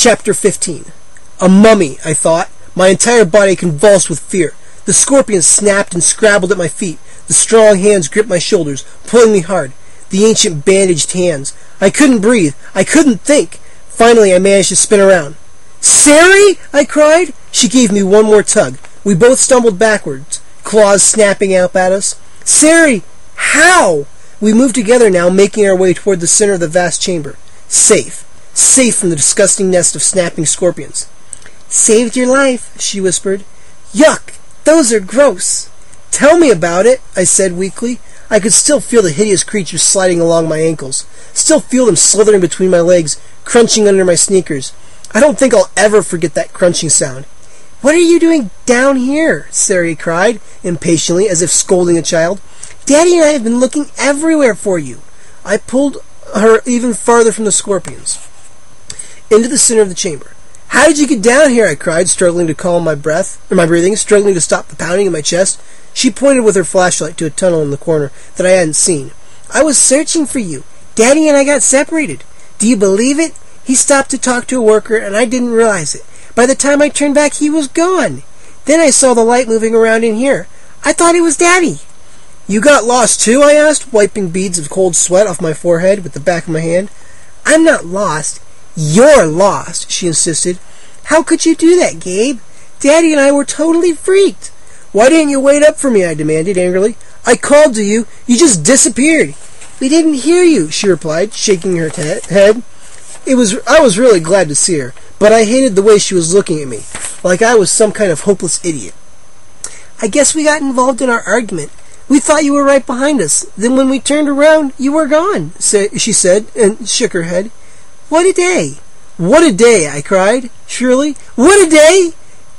Chapter 15. A mummy, I thought. My entire body convulsed with fear. The scorpion snapped and scrabbled at my feet. The strong hands gripped my shoulders, pulling me hard. The ancient bandaged hands. I couldn't breathe. I couldn't think. Finally, I managed to spin around. "Sari!" I cried. She gave me one more tug. We both stumbled backwards, claws snapping out at us. "Sari! How?" We moved together now, making our way toward the center of the vast chamber. Safe. Safe from the disgusting nest of snapping scorpions. "Saved your life," she whispered. "Yuck! Those are gross." "Tell me about it," I said weakly. I could still feel the hideous creatures sliding along my ankles. Still feel them slithering between my legs, crunching under my sneakers. I don't think I'll ever forget that crunching sound. "What are you doing down here?" Sari cried, impatiently, as if scolding a child. "Daddy and I have been looking everywhere for you." I pulled her even farther from the scorpions, into the center of the chamber. "How did you get down here?" I cried, struggling to calm my breathing, struggling to stop the pounding in my chest. She pointed with her flashlight to a tunnel in the corner that I hadn't seen. "I was searching for you. Daddy and I got separated. Do you believe it? He stopped to talk to a worker, and I didn't realize it. By the time I turned back, he was gone. Then I saw the light moving around in here. I thought it was Daddy." "You got lost too?" I asked, wiping beads of cold sweat off my forehead with the back of my hand. "I'm not lost. You're lost," she insisted. "How could you do that, Gabe? Daddy and I were totally freaked." "Why didn't you wait up for me?" I demanded angrily. "I called to you. You just disappeared." "We didn't hear you," she replied, shaking her head. I was really glad to see her, but I hated the way she was looking at me, like I was some kind of hopeless idiot. "I guess we got involved in our argument. We thought you were right behind us. Then when we turned around, you were gone," she said, and shook her head. "What a day." "What a day," I cried, shrilly. "What a day!"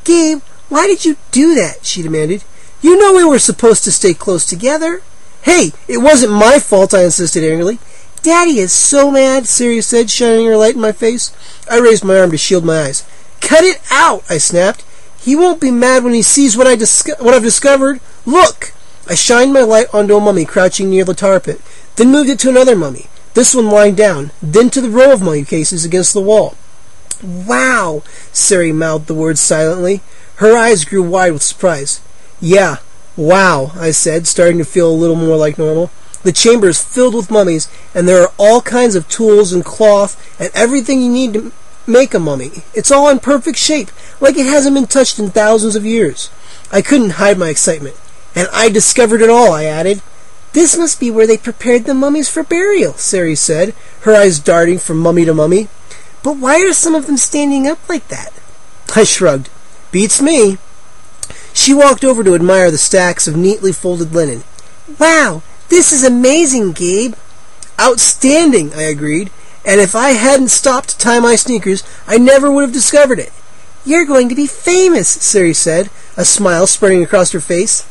"Gabe, why did you do that?" she demanded. "You know we were supposed to stay close together." "Hey, it wasn't my fault," I insisted angrily. "Daddy is so mad," Sari said, shining her light in my face. I raised my arm to shield my eyes. "Cut it out," I snapped. "He won't be mad when he sees what I've discovered. Look!" I shined my light onto a mummy crouching near the tar pit, then moved it to another mummy, this one lying down, then to the row of mummy cases against the wall. "Wow!" Sari mouthed the words silently. Her eyes grew wide with surprise. "Yeah, wow," I said, starting to feel a little more like normal. "The chamber is filled with mummies, and there are all kinds of tools and cloth and everything you need to make a mummy. It's all in perfect shape, like it hasn't been touched in thousands of years." I couldn't hide my excitement. "And I discovered it all," I added. "This must be where they prepared the mummies for burial," Sari said, her eyes darting from mummy to mummy. "But why are some of them standing up like that?" I shrugged. "Beats me." She walked over to admire the stacks of neatly folded linen. "Wow, this is amazing, Gabe." "Outstanding," I agreed. "And if I hadn't stopped to tie my sneakers, I never would have discovered it." "You're going to be famous," Sari said, a smile spreading across her face.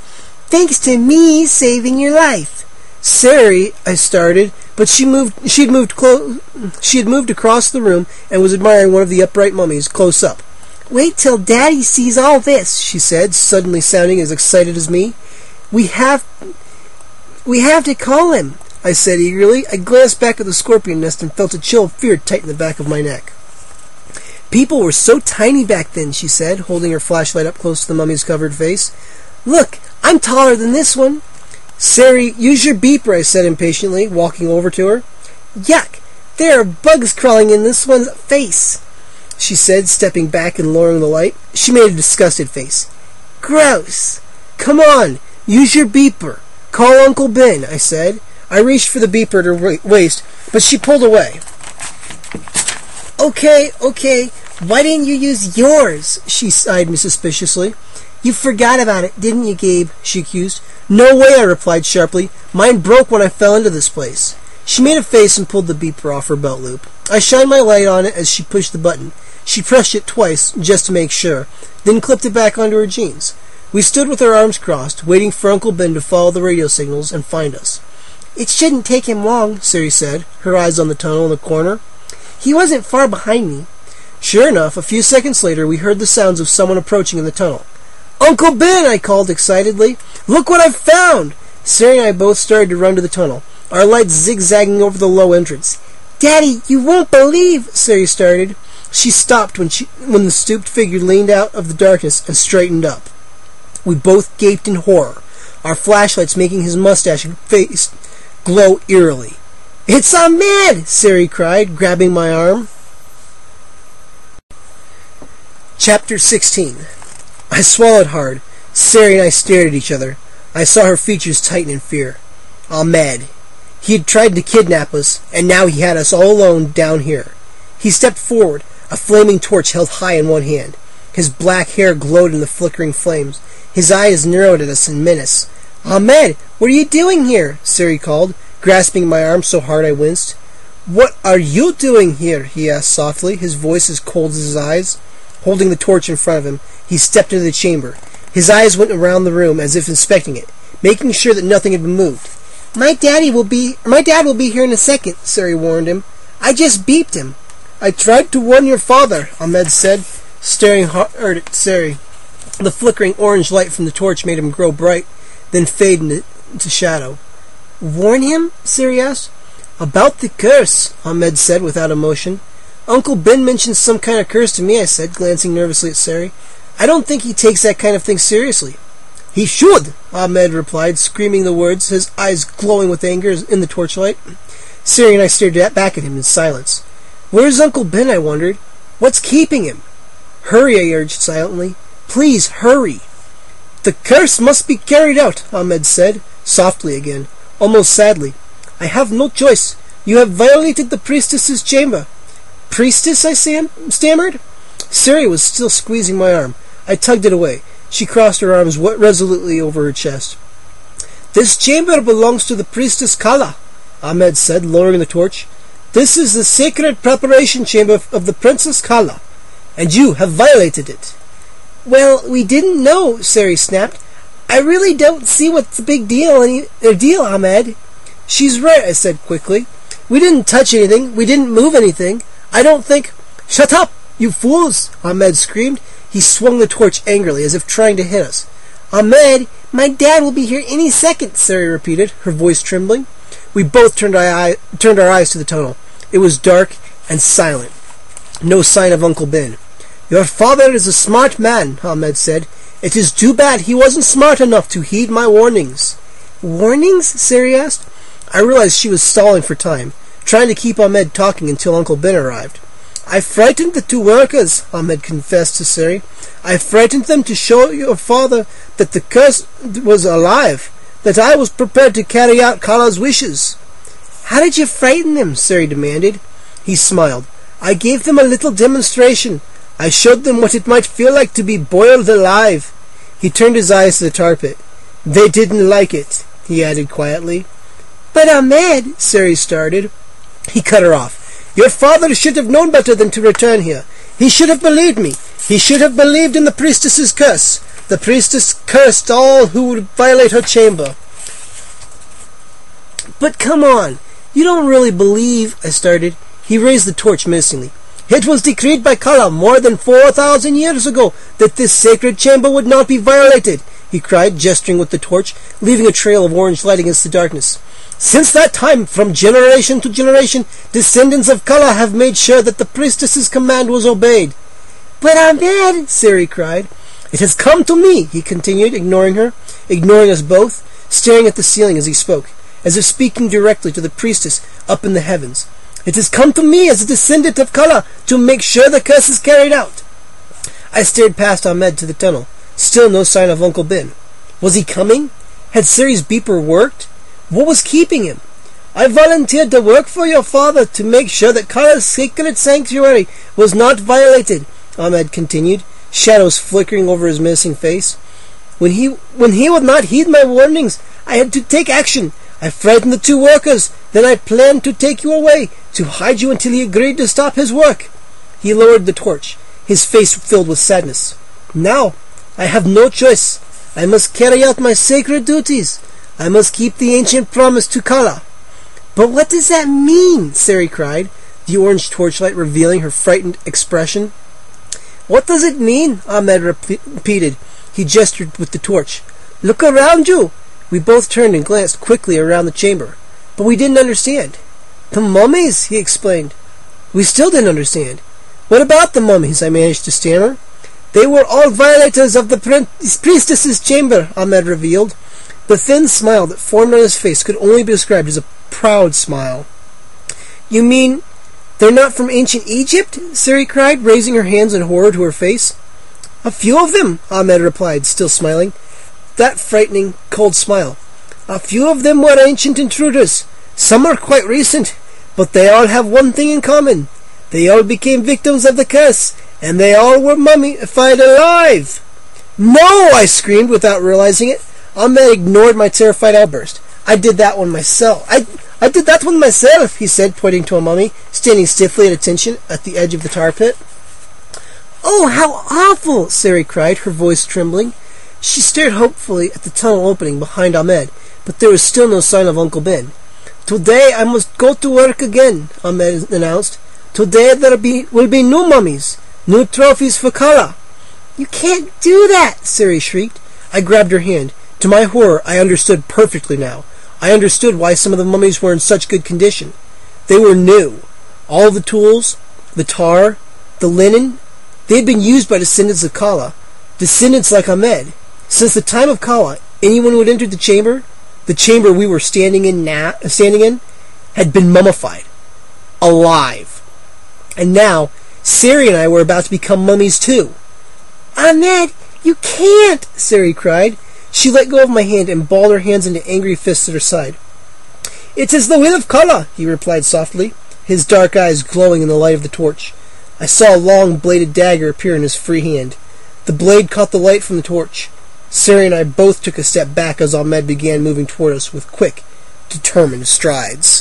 "Thanks to me saving your life." "Sari," I started, but she had moved across the room and was admiring one of the upright mummies close up. "Wait till Daddy sees all this," she said, suddenly sounding as excited as me. We have to call him," I said eagerly. I glanced back at the scorpion nest and felt a chill of fear tighten the back of my neck. "People were so tiny back then," she said, holding her flashlight up close to the mummy's covered face. "Look, I'm taller than this one." "Sari, use your beeper," I said impatiently, walking over to her. "Yuck! There are bugs crawling in this one's face," she said, stepping back and lowering the light. She made a disgusted face. "Gross." "Come on, use your beeper. Call Uncle Ben," I said. I reached for the beeper at her waist, but she pulled away. Okay, why didn't you use yours?" she eyed me suspiciously. "You forgot about it, didn't you, Gabe?" she accused. "No way," I replied sharply. "Mine broke when I fell into this place." She made a face and pulled the beeper off her belt loop. I shined my light on it as she pushed the button. She pressed it twice, just to make sure, then clipped it back onto her jeans. We stood with our arms crossed, waiting for Uncle Ben to follow the radio signals and find us. "It shouldn't take him long," Sari said, her eyes on the tunnel in the corner. "He wasn't far behind me." Sure enough, a few seconds later, we heard the sounds of someone approaching in the tunnel. "Uncle Ben!" I called excitedly. "Look what I've found!" Sari and I both started to run to the tunnel, our lights zigzagging over the low entrance. "Daddy, you won't believe," Sari started. She stopped when the stooped figure leaned out of the darkness and straightened up. We both gaped in horror, our flashlights making his mustache and face glow eerily. "It's Ahmed!" Sari cried, grabbing my arm. Chapter 16. I swallowed hard. Sari and I stared at each other. I saw her features tighten in fear. Ahmed. He had tried to kidnap us, and now he had us all alone down here. He stepped forward, a flaming torch held high in one hand. His black hair glowed in the flickering flames. His eyes narrowed at us in menace. "Ahmed, what are you doing here?" Sari called, grasping my arm so hard I winced. "What are you doing here?" he asked softly, his voice as cold as his eyes. Holding the torch in front of him, he stepped into the chamber. His eyes went around the room as if inspecting it, making sure that nothing had been moved. My dad will be here in a second," Sari warned him. "I just beeped him." "I tried to warn your father," Ahmed said, staring hard at Sari. The flickering orange light from the torch made him grow bright, then fade into shadow. "Warn him?" Sari asked. "About the curse," Ahmed said without emotion. "Uncle Ben mentioned some kind of curse to me," I said, glancing nervously at Sari. "I don't think he takes that kind of thing seriously." "He should," Ahmed replied, screaming the words, his eyes glowing with anger in the torchlight. Sari and I stared back at him in silence. "Where's Uncle Ben?" I wondered. "What's keeping him?" "Hurry," I urged silently. "Please, hurry." "The curse must be carried out," Ahmed said, softly again, almost sadly. "I have no choice. You have violated the priestess's chamber." "Priestess?" I stammered. Sari was still squeezing my arm. I tugged it away. She crossed her arms resolutely over her chest. "This chamber belongs to the priestess Kala," Ahmed said, lowering the torch. "This is the sacred preparation chamber of the Princess Kala, and you have violated it." "Well, we didn't know," Sari snapped. "I really don't see what's the big deal, Ahmed." "She's right," I said quickly. "We didn't touch anything. We didn't move anything. I don't think—" "Shut up, you fools!" Ahmed screamed. He swung the torch angrily, as if trying to hit us. "Ahmed, my dad will be here any second," Sari repeated, her voice trembling. We both turned our eyes to the tunnel. It was dark and silent. No sign of Uncle Ben. "Your father is a smart man," Ahmed said. "It is too bad he wasn't smart enough to heed my warnings." "Warnings?" Sari asked. I realized she was stalling for time, trying to keep Ahmed talking until Uncle Ben arrived. "I frightened the two workers," Ahmed confessed to Sari. "I frightened them to show your father that the curse was alive, that I was prepared to carry out Kala's wishes." "How did you frighten them?" Sari demanded. He smiled. "I gave them a little demonstration. I showed them what it might feel like to be boiled alive." He turned his eyes to the tar pit. "They didn't like it," he added quietly. "But Ahmed," Sari started. He cut her off. "Your father should have known better than to return here. He should have believed me. He should have believed in the priestess's curse. The priestess cursed all who would violate her chamber." "But come on, you don't really believe—" I started. He raised the torch menacingly. "It was decreed by Kala more than 4,000 years ago that this sacred chamber would not be violated," he cried, gesturing with the torch, leaving a trail of orange light against the darkness. "Since that time, from generation to generation, descendants of Kala have made sure that the priestess's command was obeyed." "But Ahmed," Sari cried. "It has come to me," he continued, ignoring us both, staring at the ceiling as he spoke, as if speaking directly to the priestess up in the heavens. "It has come to me as a descendant of Kala to make sure the curse is carried out." I stared past Ahmed to the tunnel. Still no sign of Uncle Ben. Was he coming? Had Sari's beeper worked? What was keeping him? "I volunteered to work for your father to make sure that Kala's sacred sanctuary was not violated," Ahmed continued, shadows flickering over his menacing face. When he would not heed my warnings, I had to take action. I frightened the two workers. Then I planned to take you away, to hide you until he agreed to stop his work." He lowered the torch, his face filled with sadness. "Now, I have no choice. I must carry out my sacred duties. I must keep the ancient promise to Kala." "But what does that mean?" Sari cried, the orange torchlight revealing her frightened expression. "What does it mean?" Ahmed repeated. He gestured with the torch. "Look around you." We both turned and glanced quickly around the chamber, but we didn't understand. "The mummies," he explained. We still didn't understand. What about the mummies? I managed to stammer. They were all violators of the priestess's chamber, Ahmed revealed. The thin smile that formed on his face could only be described as a proud smile. You mean they're not from ancient Egypt? Siri cried, raising her hands in horror to her face. A few of them, Ahmed replied, still smiling. That frightening, cold smile. A few of them were ancient intruders. Some are quite recent, but they all have one thing in common. They all became victims of the curse, and they all were mummified alive. No, I screamed without realizing it. Ahmed ignored my terrified outburst. I did that one myself. I did that one myself, he said, pointing to a mummy, standing stiffly at attention at the edge of the tar pit. Oh, how awful, Sari cried, her voice trembling. She stared hopefully at the tunnel opening behind Ahmed, but there was still no sign of Uncle Ben. Today I must go to work again, Ahmed announced. Today there will be new mummies, new trophies for Kala. You can't do that, Sari shrieked. I grabbed her hand. To my horror, I understood perfectly now. I understood why some of the mummies were in such good condition. They were new. All the tools, the tar, the linen, they had been used by descendants of Kala, descendants like Ahmed. Since the time of Kala, anyone who had entered the chamber we were standing in, had been mummified, alive. And now, Sari and I were about to become mummies too. Ahmed, you can't, Sari cried. She let go of my hand and balled her hands into angry fists at her side. It is the will of Kala, he replied softly, his dark eyes glowing in the light of the torch. I saw a long bladed dagger appear in his free hand. The blade caught the light from the torch. Sari and I both took a step back as Ahmed began moving toward us with quick, determined strides.